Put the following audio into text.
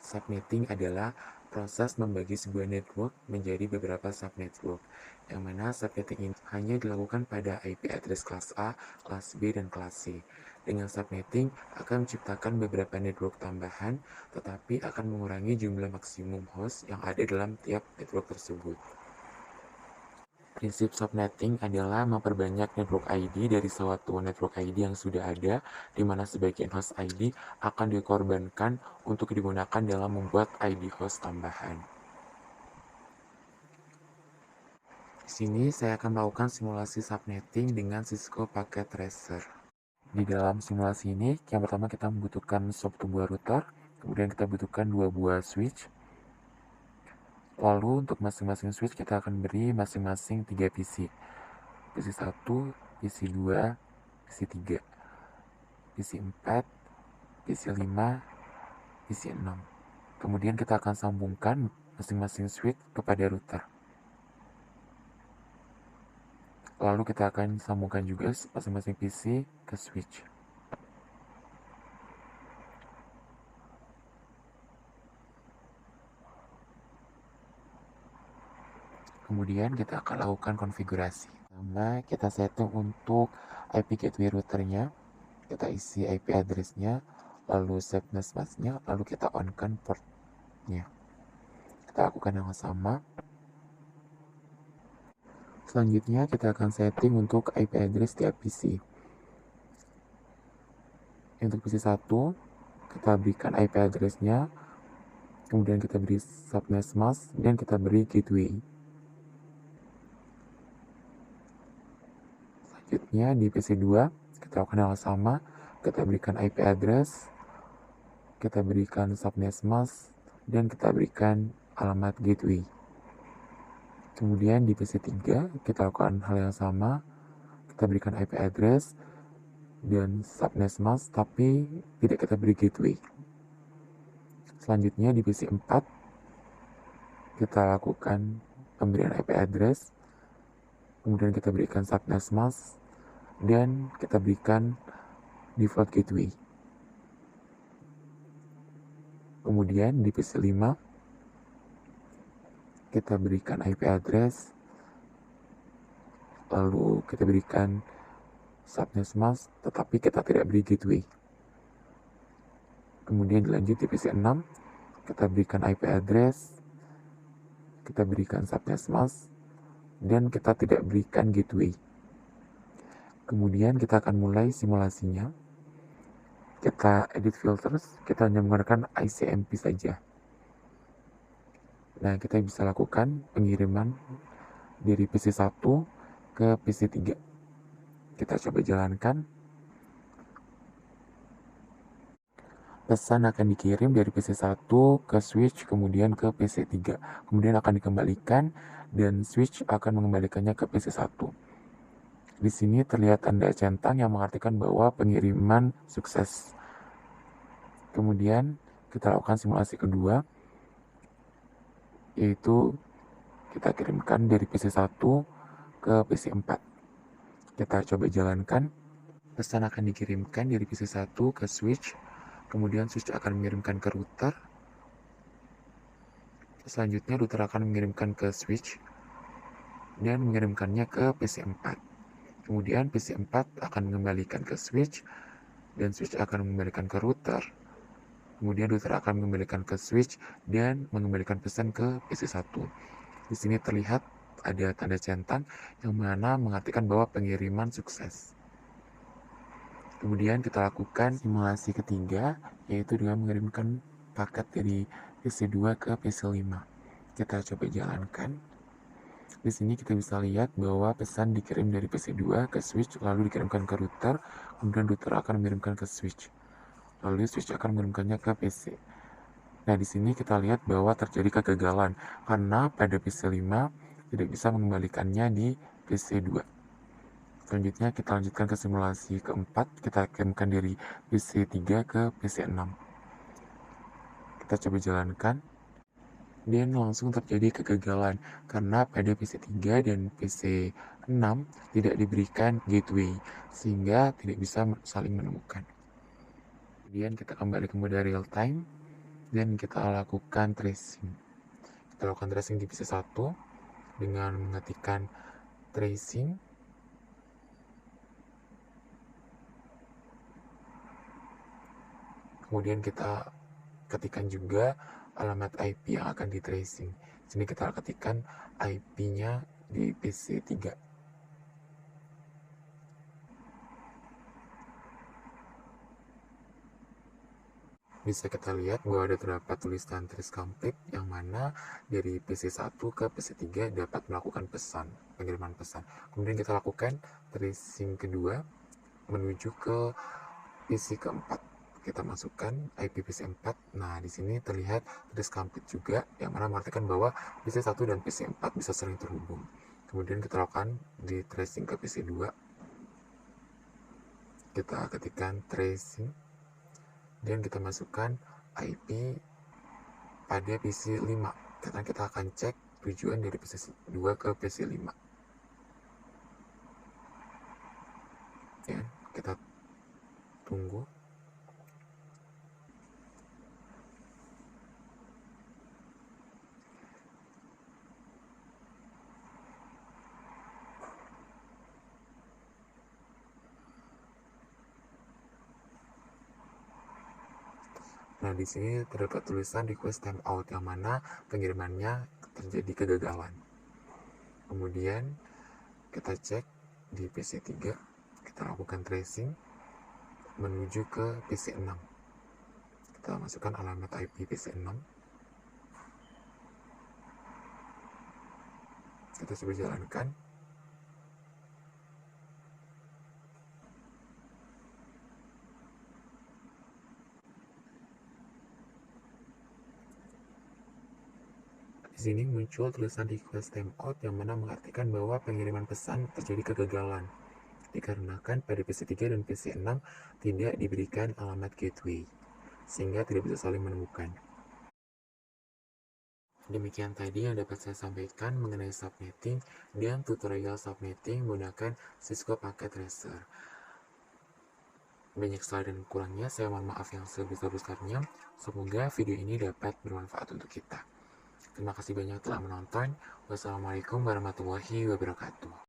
Subnetting adalah proses membagi sebuah network menjadi beberapa subnetwork, yang mana subnetting ini hanya dilakukan pada IP address kelas A, kelas B, dan kelas C. Dengan subnetting akan menciptakan beberapa network tambahan, tetapi akan mengurangi jumlah maksimum host yang ada dalam tiap network tersebut. Prinsip subnetting adalah memperbanyak network ID dari suatu network ID yang sudah ada, di mana sebagian host ID akan dikorbankan untuk digunakan dalam membuat ID host tambahan. Di sini saya akan melakukan simulasi subnetting dengan Cisco Packet Tracer. Di dalam simulasi ini, yang pertama kita membutuhkan satu buah router, kemudian kita butuhkan 2 buah switch. Lalu untuk masing-masing switch kita akan beri masing-masing 3 PC. PC 1, PC 2, PC 3, PC 4, PC 5, PC 6. Kemudian kita akan sambungkan masing-masing switch kepada router. Lalu kita akan sambungkan juga masing-masing PC ke switch. Kemudian kita akan lakukan konfigurasi. Pertama, kita setting untuk IP gateway routernya, kita isi IP address-nya, lalu set mask-nya, lalu kita on-kan port-nya. Kita lakukan yang sama. Selanjutnya kita akan setting untuk IP address tiap PC. Untuk PC 1, kita berikan IP address-nya, kemudian kita beri subnet mask, dan kita beri gateway. Selanjutnya di PC 2, kita lakukan hal sama, kita berikan IP address, kita berikan subnet mask, dan kita berikan alamat gateway. Kemudian di PC 3, kita lakukan hal yang sama, kita berikan IP address dan subnet mask, tapi tidak kita beri gateway. Selanjutnya di PC 4, kita lakukan pemberian IP address, kemudian kita berikan subnet mask, dan kita berikan default gateway. Kemudian di PC 5, kita berikan IP address, lalu kita berikan subnet mask, tetapi kita tidak beri gateway. Kemudian dilanjut di PC 6, kita berikan IP address, kita berikan subnet mask, dan kita tidak berikan gateway. Kemudian kita akan mulai simulasinya. Kita edit filters, kita hanya menggunakan ICMP saja. Nah, kita bisa lakukan pengiriman dari PC 1 ke PC 3. Kita coba jalankan. Pesan akan dikirim dari PC 1 ke switch, kemudian ke PC 3. Kemudian akan dikembalikan, dan switch akan mengembalikannya ke PC 1. Di sini terlihat tanda centang yang mengartikan bahwa pengiriman sukses. Kemudian kita lakukan simulasi kedua, yaitu kita kirimkan dari PC 1 ke PC 4. Kita coba jalankan. Pesan akan dikirimkan dari PC 1 ke switch, kemudian switch akan mengirimkan ke router. Selanjutnya router akan mengirimkan ke switch dan mengirimkannya ke PC 4. Kemudian PC 4 akan mengembalikan ke switch, dan switch akan mengembalikan ke router. Kemudian router akan mengembalikan ke switch dan mengembalikan pesan ke PC 1. Di sini terlihat ada tanda centang yang mana mengartikan bahwa pengiriman sukses. Kemudian kita lakukan simulasi ketiga, yaitu dengan mengirimkan paket dari PC 2 ke PC 5. Kita coba jalankan. Di sini kita bisa lihat bahwa pesan dikirim dari PC 2 ke switch, lalu dikirimkan ke router, kemudian router akan mengirimkan ke switch, lalu switch akan mengirimkannya ke PC. Nah, di sini kita lihat bahwa terjadi kegagalan karena pada PC 5 tidak bisa mengembalikannya di PC 2. Selanjutnya kita lanjutkan ke simulasi keempat, kita kirimkan dari PC 3 ke PC 6. Kita coba jalankan. Dan langsung terjadi kegagalan karena pada PC 3 dan PC 6 tidak diberikan gateway, sehingga tidak bisa saling menemukan. Kemudian kita kembali ke mode real time. dan kita lakukan tracing. Kita lakukan tracing di PC1 dengan mengetikkan tracing. Kemudian kita ketikkan juga alamat IP yang akan di tracing. Sini kita ketikkan IP-nya di PC3. Bisa kita lihat bahwa ada terdapat tulisan trace complete yang mana dari PC1 ke PC3 dapat melakukan pengiriman pesan. Kemudian kita lakukan tracing kedua menuju ke PC keempat. Kita masukkan IP PC4. Nah, di sini terlihat trace complete juga, yang mana mengartikan bahwa PC1 dan PC4 bisa sering terhubung. Kemudian kita lakukan di tracing ke PC2. Kita ketikkan tracing dan kita masukkan IP pada PC5. Karena kita akan cek tujuan dari PC2 ke PC5. Ya, kita tunggu. Nah, di sini terdapat tulisan request timeout yang mana pengirimannya terjadi kegagalan. Kemudian kita cek di PC3, kita lakukan tracing menuju ke PC6. Kita masukkan alamat IP PC6. Kita coba jalankan. Di sini muncul tulisan request timeout yang mana mengartikan bahwa pengiriman pesan terjadi kegagalan dikarenakan pada PC3 dan PC6 tidak diberikan alamat gateway sehingga tidak bisa saling menemukan. Demikian tadi yang dapat saya sampaikan mengenai subnetting dan tutorial subnetting menggunakan Cisco Packet Tracer. Banyak salah dan kurangnya, saya mohon maaf yang sebesar-besarnya. Semoga video ini dapat bermanfaat untuk kita. Terima kasih banyak telah menonton. Wassalamualaikum warahmatullahi wabarakatuh.